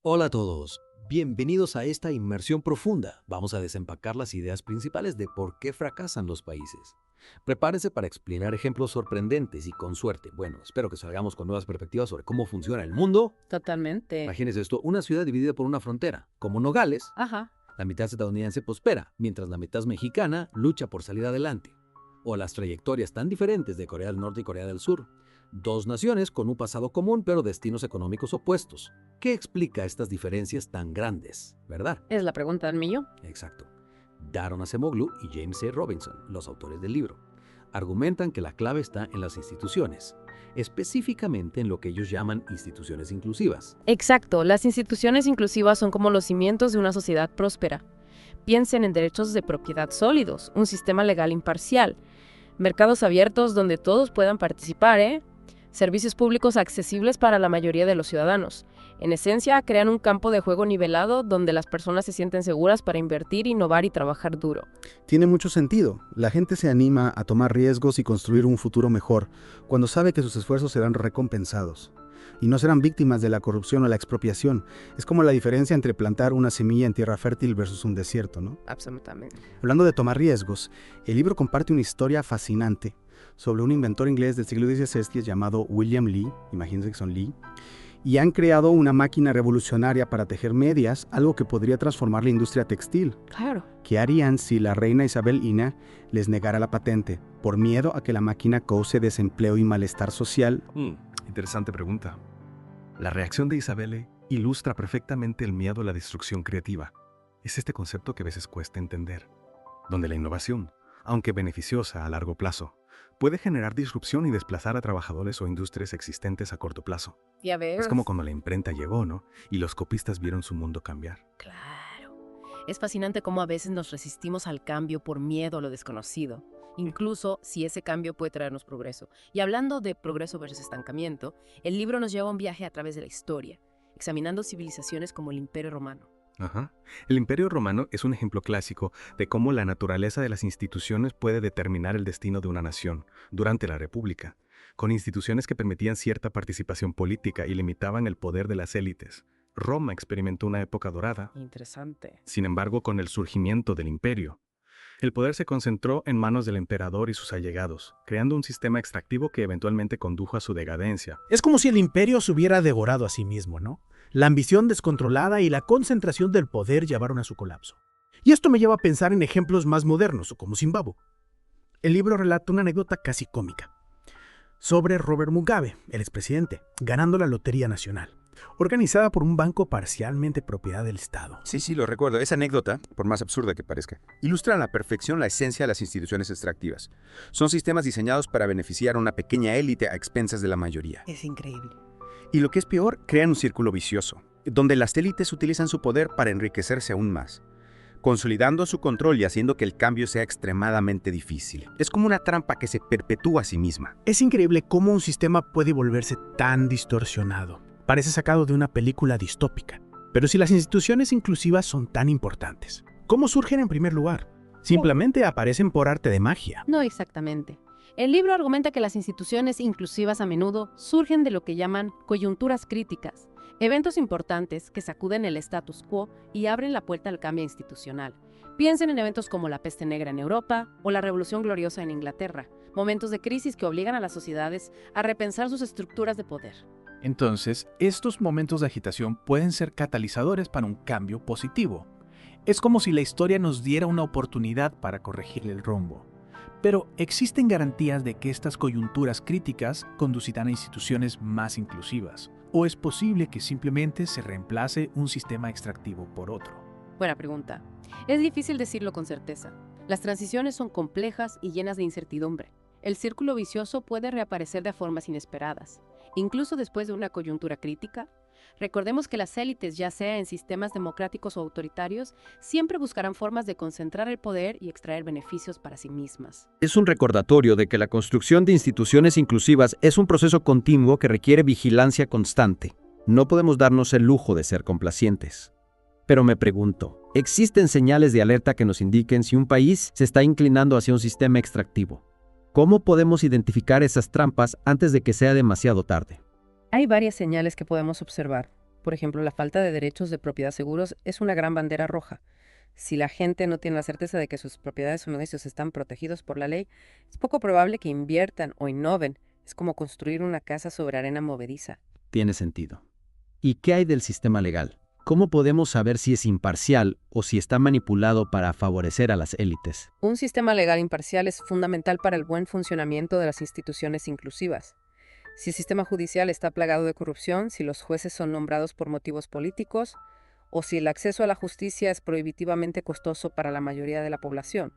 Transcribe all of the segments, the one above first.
Hola a todos, bienvenidos a esta inmersión profunda. Vamos a desempacar las ideas principales de por qué fracasan los países. Prepárense para explicar ejemplos sorprendentes y con suerte. Bueno, espero que salgamos con nuevas perspectivas sobre cómo funciona el mundo. Totalmente. Imagínense esto, una ciudad dividida por una frontera, como Nogales. Ajá. La mitad estadounidense prospera, mientras la mitad mexicana lucha por salir adelante. O las trayectorias tan diferentes de Corea del Norte y Corea del Sur. Dos naciones con un pasado común pero destinos económicos opuestos. ¿Qué explica estas diferencias tan grandes? ¿Verdad? Es la pregunta del millón. Exacto. Daron Acemoglu y James C. Robinson, los autores del libro, argumentan que la clave está en las instituciones, específicamente en lo que ellos llaman instituciones inclusivas. Exacto. Las instituciones inclusivas son como los cimientos de una sociedad próspera. Piensen en derechos de propiedad sólidos, un sistema legal imparcial, mercados abiertos donde todos puedan participar, servicios públicos accesibles para la mayoría de los ciudadanos. En esencia, crean un campo de juego nivelado donde las personas se sienten seguras para invertir, innovar y trabajar duro. Tiene mucho sentido. La gente se anima a tomar riesgos y construir un futuro mejor cuando sabe que sus esfuerzos serán recompensados y no serán víctimas de la corrupción o la expropiación. Es como la diferencia entre plantar una semilla en tierra fértil versus un desierto, ¿no? Absolutamente. Hablando de tomar riesgos, el libro comparte una historia fascinante sobre un inventor inglés del siglo XVI llamado William Lee, imagínense que son Lee, y han creado una máquina revolucionaria para tejer medias, algo que podría transformar la industria textil. Claro. ¿Qué harían si la reina Isabel I les negara la patente por miedo a que la máquina cause desempleo y malestar social? Interesante pregunta. La reacción de Isabelle ilustra perfectamente el miedo a la destrucción creativa. Es este concepto que a veces cuesta entender, donde la innovación, aunque beneficiosa a largo plazo, puede generar disrupción y desplazar a trabajadores o industrias existentes a corto plazo. Ya ves. Es como cuando la imprenta llegó, ¿no? Y los copistas vieron su mundo cambiar. Claro. Es fascinante cómo a veces nos resistimos al cambio por miedo a lo desconocido, incluso si ese cambio puede traernos progreso. Y hablando de progreso versus estancamiento, el libro nos lleva a un viaje a través de la historia, examinando civilizaciones como el Imperio Romano. Ajá. El Imperio Romano es un ejemplo clásico de cómo la naturaleza de las instituciones puede determinar el destino de una nación durante la República, con instituciones que permitían cierta participación política y limitaban el poder de las élites. Roma experimentó una época dorada. Interesante. Sin embargo, con el surgimiento del imperio, el poder se concentró en manos del emperador y sus allegados, creando un sistema extractivo que eventualmente condujo a su decadencia. Es como si el imperio se hubiera devorado a sí mismo, ¿no? La ambición descontrolada y la concentración del poder llevaron a su colapso. Y esto me lleva a pensar en ejemplos más modernos, como Zimbabue. El libro relata una anécdota casi cómica sobre Robert Mugabe, el expresidente, ganando la Lotería Nacional, organizada por un banco parcialmente propiedad del Estado. Sí, lo recuerdo. Esa anécdota, por más absurda que parezca, ilustra a la perfección la esencia de las instituciones extractivas. Son sistemas diseñados para beneficiar a una pequeña élite a expensas de la mayoría. Es increíble. Y lo que es peor, crean un círculo vicioso, donde las élites utilizan su poder para enriquecerse aún más, consolidando su control y haciendo que el cambio sea extremadamente difícil. Es como una trampa que se perpetúa a sí misma. Es increíble cómo un sistema puede volverse tan distorsionado. Parece sacado de una película distópica. Pero si las instituciones inclusivas son tan importantes, ¿cómo surgen en primer lugar? Simplemente aparecen por arte de magia. No exactamente. El libro argumenta que las instituciones inclusivas a menudo surgen de lo que llaman coyunturas críticas, eventos importantes que sacuden el status quo y abren la puerta al cambio institucional. Piensen en eventos como la peste negra en Europa o la Revolución Gloriosa en Inglaterra, momentos de crisis que obligan a las sociedades a repensar sus estructuras de poder. Entonces, estos momentos de agitación pueden ser catalizadores para un cambio positivo. Es como si la historia nos diera una oportunidad para corregir el rumbo. Pero, ¿existen garantías de que estas coyunturas críticas conducirán a instituciones más inclusivas? ¿O es posible que simplemente se reemplace un sistema extractivo por otro? Buena pregunta. Es difícil decirlo con certeza. Las transiciones son complejas y llenas de incertidumbre. El círculo vicioso puede reaparecer de formas inesperadas, incluso después de una coyuntura crítica. Recordemos que las élites, ya sea en sistemas democráticos o autoritarios, siempre buscarán formas de concentrar el poder y extraer beneficios para sí mismas. Es un recordatorio de que la construcción de instituciones inclusivas es un proceso continuo que requiere vigilancia constante. No podemos darnos el lujo de ser complacientes. Pero me pregunto, ¿existen señales de alerta que nos indiquen si un país se está inclinando hacia un sistema extractivo? ¿Cómo podemos identificar esas trampas antes de que sea demasiado tarde? Hay varias señales que podemos observar. Por ejemplo, la falta de derechos de propiedad seguros es una gran bandera roja. Si la gente no tiene la certeza de que sus propiedades o negocios están protegidos por la ley, es poco probable que inviertan o innoven. Es como construir una casa sobre arena movediza. Tiene sentido. ¿Y qué hay del sistema legal? ¿Cómo podemos saber si es imparcial o si está manipulado para favorecer a las élites? Un sistema legal imparcial es fundamental para el buen funcionamiento de las instituciones inclusivas. Si el sistema judicial está plagado de corrupción, si los jueces son nombrados por motivos políticos, o si el acceso a la justicia es prohibitivamente costoso para la mayoría de la población,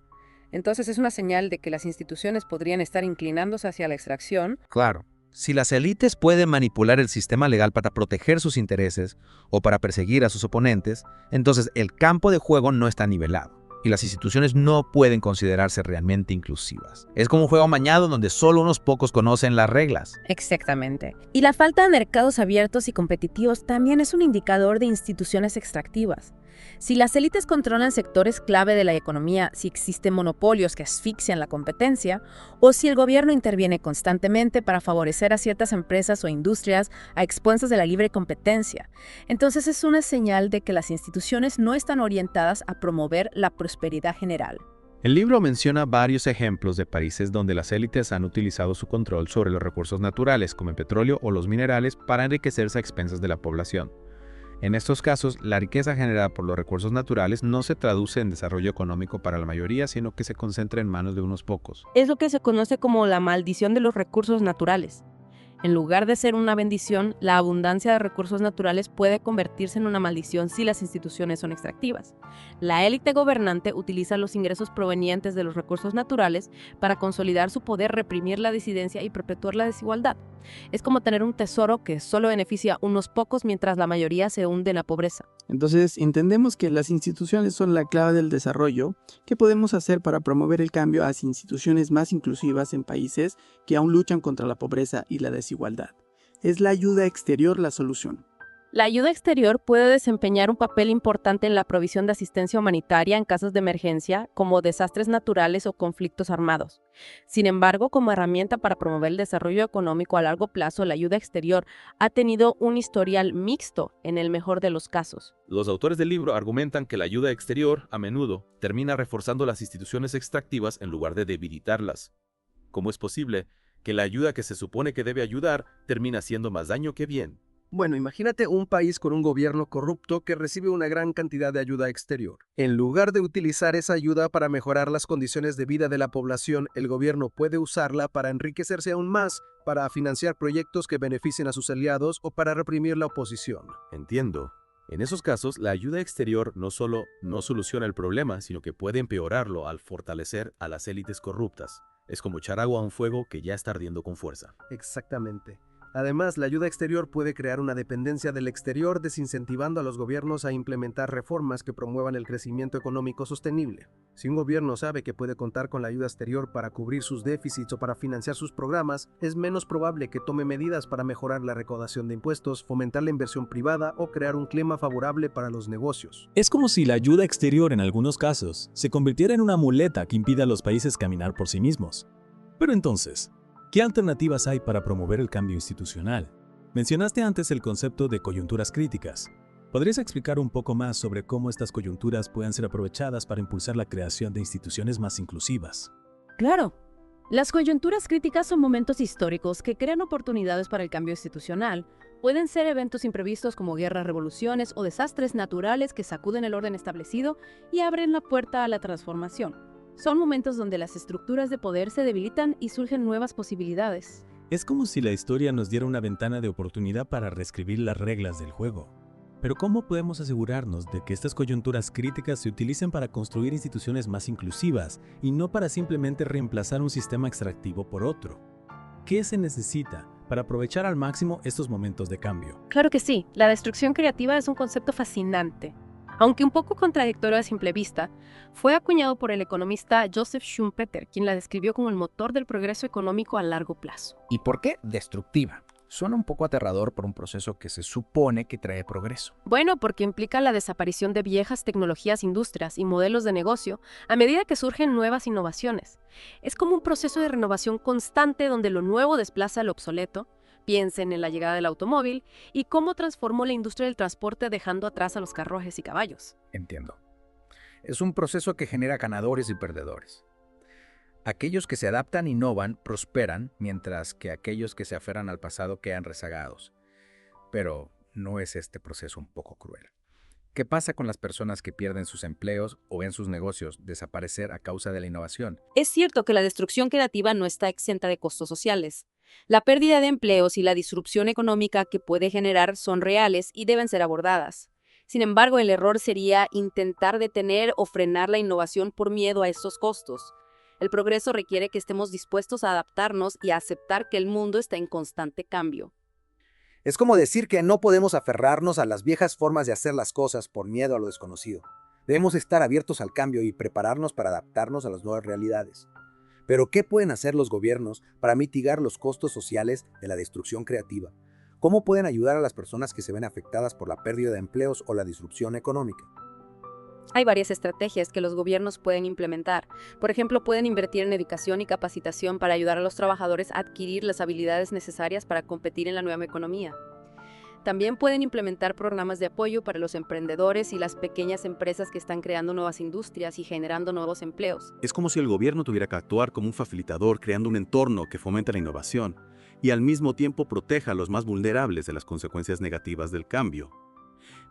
entonces es una señal de que las instituciones podrían estar inclinándose hacia la extracción. Claro, si las élites pueden manipular el sistema legal para proteger sus intereses o para perseguir a sus oponentes, entonces el campo de juego no está nivelado y las instituciones no pueden considerarse realmente inclusivas. Es como un juego amañado donde solo unos pocos conocen las reglas. Exactamente. Y la falta de mercados abiertos y competitivos también es un indicador de instituciones extractivas. Si las élites controlan sectores clave de la economía, si existen monopolios que asfixian la competencia, o si el gobierno interviene constantemente para favorecer a ciertas empresas o industrias a expensas de la libre competencia, entonces es una señal de que las instituciones no están orientadas a promover la prosperidad general. El libro menciona varios ejemplos de países donde las élites han utilizado su control sobre los recursos naturales, como el petróleo o los minerales, para enriquecerse a expensas de la población. En estos casos, la riqueza generada por los recursos naturales no se traduce en desarrollo económico para la mayoría, sino que se concentra en manos de unos pocos. Es lo que se conoce como la maldición de los recursos naturales. En lugar de ser una bendición, la abundancia de recursos naturales puede convertirse en una maldición si las instituciones son extractivas. La élite gobernante utiliza los ingresos provenientes de los recursos naturales para consolidar su poder, reprimir la disidencia y perpetuar la desigualdad. Es como tener un tesoro que solo beneficia a unos pocos mientras la mayoría se hunde en la pobreza. Entonces, entendemos que las instituciones son la clave del desarrollo. ¿Qué podemos hacer para promover el cambio hacia instituciones más inclusivas en países que aún luchan contra la pobreza y la desigualdad? ¿Es la ayuda exterior la solución? La ayuda exterior puede desempeñar un papel importante en la provisión de asistencia humanitaria en casos de emergencia, como desastres naturales o conflictos armados. Sin embargo, como herramienta para promover el desarrollo económico a largo plazo, la ayuda exterior ha tenido un historial mixto en el mejor de los casos. Los autores del libro argumentan que la ayuda exterior, a menudo, termina reforzando las instituciones extractivas en lugar de debilitarlas. ¿Cómo es posible que la ayuda que se supone que debe ayudar termina haciendo más daño que bien? Bueno, imagínate un país con un gobierno corrupto que recibe una gran cantidad de ayuda exterior. En lugar de utilizar esa ayuda para mejorar las condiciones de vida de la población, el gobierno puede usarla para enriquecerse aún más, para financiar proyectos que beneficien a sus aliados o para reprimir la oposición. Entiendo. En esos casos, la ayuda exterior no solo no soluciona el problema, sino que puede empeorarlo al fortalecer a las élites corruptas. Es como echar agua a un fuego que ya está ardiendo con fuerza. Exactamente. Además, la ayuda exterior puede crear una dependencia del exterior, desincentivando a los gobiernos a implementar reformas que promuevan el crecimiento económico sostenible. Si un gobierno sabe que puede contar con la ayuda exterior para cubrir sus déficits o para financiar sus programas, es menos probable que tome medidas para mejorar la recaudación de impuestos, fomentar la inversión privada o crear un clima favorable para los negocios. Es como si la ayuda exterior en algunos casos se convirtiera en una muleta que impida a los países caminar por sí mismos. Pero entonces, ¿qué alternativas hay para promover el cambio institucional? Mencionaste antes el concepto de coyunturas críticas. ¿Podrías explicar un poco más sobre cómo estas coyunturas pueden ser aprovechadas para impulsar la creación de instituciones más inclusivas? Claro. Las coyunturas críticas son momentos históricos que crean oportunidades para el cambio institucional. Pueden ser eventos imprevistos como guerras, revoluciones o desastres naturales que sacuden el orden establecido y abren la puerta a la transformación. Son momentos donde las estructuras de poder se debilitan y surgen nuevas posibilidades. Es como si la historia nos diera una ventana de oportunidad para reescribir las reglas del juego. Pero ¿cómo podemos asegurarnos de que estas coyunturas críticas se utilicen para construir instituciones más inclusivas y no para simplemente reemplazar un sistema extractivo por otro? ¿Qué se necesita para aprovechar al máximo estos momentos de cambio? Claro que sí, la destrucción creativa es un concepto fascinante. Aunque un poco contradictorio a simple vista, fue acuñado por el economista Joseph Schumpeter, quien la describió como el motor del progreso económico a largo plazo. ¿Y por qué destructiva? Suena un poco aterrador por un proceso que se supone que trae progreso. Bueno, porque implica la desaparición de viejas tecnologías, industrias y modelos de negocio a medida que surgen nuevas innovaciones. Es como un proceso de renovación constante donde lo nuevo desplaza lo obsoleto, Piensen en la llegada del automóvil y cómo transformó la industria del transporte dejando atrás a los carruajes y caballos. Entiendo. Es un proceso que genera ganadores y perdedores. Aquellos que se adaptan e innovan prosperan, mientras que aquellos que se aferran al pasado quedan rezagados. Pero ¿no es este proceso un poco cruel? ¿Qué pasa con las personas que pierden sus empleos o ven sus negocios desaparecer a causa de la innovación? Es cierto que la destrucción creativa no está exenta de costos sociales. La pérdida de empleos y la disrupción económica que puede generar son reales y deben ser abordadas. Sin embargo, el error sería intentar detener o frenar la innovación por miedo a estos costos. El progreso requiere que estemos dispuestos a adaptarnos y a aceptar que el mundo está en constante cambio. Es como decir que no podemos aferrarnos a las viejas formas de hacer las cosas por miedo a lo desconocido. Debemos estar abiertos al cambio y prepararnos para adaptarnos a las nuevas realidades. Pero, ¿qué pueden hacer los gobiernos para mitigar los costos sociales de la destrucción creativa? ¿Cómo pueden ayudar a las personas que se ven afectadas por la pérdida de empleos o la disrupción económica? Hay varias estrategias que los gobiernos pueden implementar. Por ejemplo, pueden invertir en educación y capacitación para ayudar a los trabajadores a adquirir las habilidades necesarias para competir en la nueva economía. También pueden implementar programas de apoyo para los emprendedores y las pequeñas empresas que están creando nuevas industrias y generando nuevos empleos. Es como si el gobierno tuviera que actuar como un facilitador, creando un entorno que fomenta la innovación y al mismo tiempo proteja a los más vulnerables de las consecuencias negativas del cambio.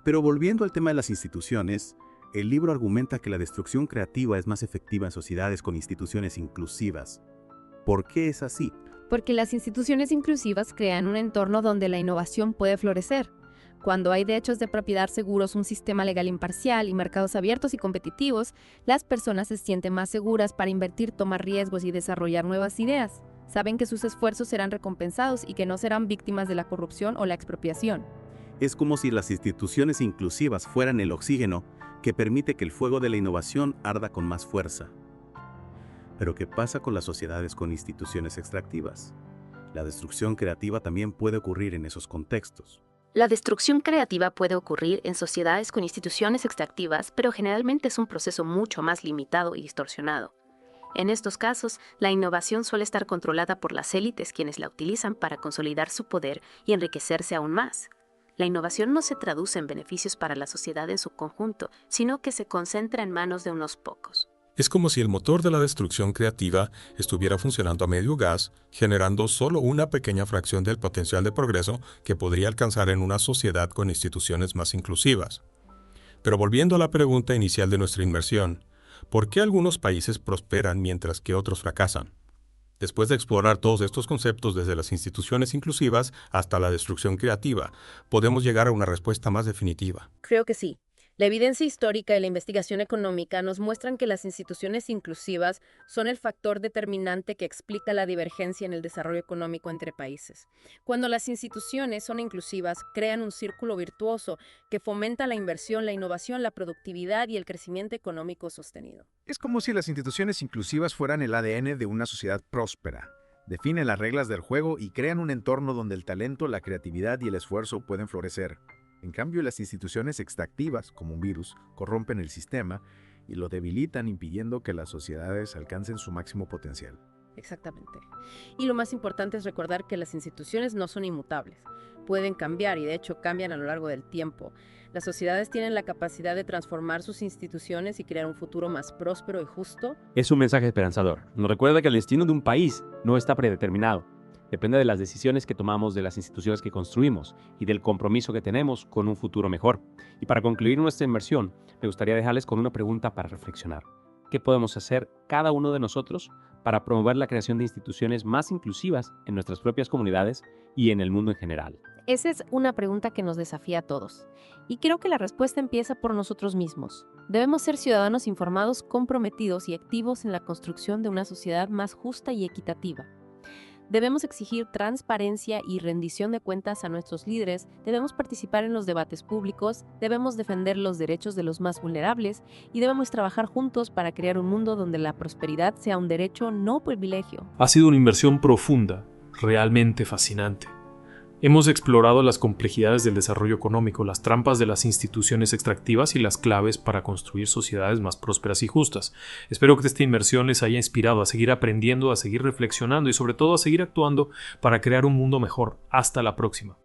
Pero volviendo al tema de las instituciones, el libro argumenta que la destrucción creativa es más efectiva en sociedades con instituciones inclusivas. ¿Por qué es así? Porque las instituciones inclusivas crean un entorno donde la innovación puede florecer. Cuando hay derechos de propiedad seguros, un sistema legal imparcial y mercados abiertos y competitivos, las personas se sienten más seguras para invertir, tomar riesgos y desarrollar nuevas ideas. Saben que sus esfuerzos serán recompensados y que no serán víctimas de la corrupción o la expropiación. Es como si las instituciones inclusivas fueran el oxígeno que permite que el fuego de la innovación arda con más fuerza. Pero ¿qué pasa con las sociedades con instituciones extractivas? La destrucción creativa también puede ocurrir en esos contextos. La destrucción creativa puede ocurrir en sociedades con instituciones extractivas, pero generalmente es un proceso mucho más limitado y distorsionado. En estos casos, la innovación suele estar controlada por las élites, quienes la utilizan para consolidar su poder y enriquecerse aún más. La innovación no se traduce en beneficios para la sociedad en su conjunto, sino que se concentra en manos de unos pocos. Es como si el motor de la destrucción creativa estuviera funcionando a medio gas, generando solo una pequeña fracción del potencial de progreso que podría alcanzar en una sociedad con instituciones más inclusivas. Pero volviendo a la pregunta inicial de nuestra inmersión, ¿por qué algunos países prosperan mientras que otros fracasan? Después de explorar todos estos conceptos desde las instituciones inclusivas hasta la destrucción creativa, podemos llegar a una respuesta más definitiva. Creo que sí. La evidencia histórica y la investigación económica nos muestran que las instituciones inclusivas son el factor determinante que explica la divergencia en el desarrollo económico entre países. Cuando las instituciones son inclusivas, crean un círculo virtuoso que fomenta la inversión, la innovación, la productividad y el crecimiento económico sostenido. Es como si las instituciones inclusivas fueran el ADN de una sociedad próspera. Definen las reglas del juego y crean un entorno donde el talento, la creatividad y el esfuerzo pueden florecer. En cambio, las instituciones extractivas, como un virus, corrompen el sistema y lo debilitan, impidiendo que las sociedades alcancen su máximo potencial. Exactamente. Y lo más importante es recordar que las instituciones no son inmutables. Pueden cambiar y de hecho cambian a lo largo del tiempo. Las sociedades tienen la capacidad de transformar sus instituciones y crear un futuro más próspero y justo. Es un mensaje esperanzador. Nos recuerda que el destino de un país no está predeterminado. Depende de las decisiones que tomamos, de las instituciones que construimos y del compromiso que tenemos con un futuro mejor. Y para concluir nuestra inmersión, me gustaría dejarles con una pregunta para reflexionar. ¿Qué podemos hacer cada uno de nosotros para promover la creación de instituciones más inclusivas en nuestras propias comunidades y en el mundo en general? Esa es una pregunta que nos desafía a todos. Y creo que la respuesta empieza por nosotros mismos. Debemos ser ciudadanos informados, comprometidos y activos en la construcción de una sociedad más justa y equitativa. Debemos exigir transparencia y rendición de cuentas a nuestros líderes, debemos participar en los debates públicos, debemos defender los derechos de los más vulnerables y debemos trabajar juntos para crear un mundo donde la prosperidad sea un derecho, no privilegio. Ha sido una inversión profunda, realmente fascinante. Hemos explorado las complejidades del desarrollo económico, las trampas de las instituciones extractivas y las claves para construir sociedades más prósperas y justas. Espero que esta inmersión les haya inspirado a seguir aprendiendo, a seguir reflexionando y sobre todo a seguir actuando para crear un mundo mejor. Hasta la próxima.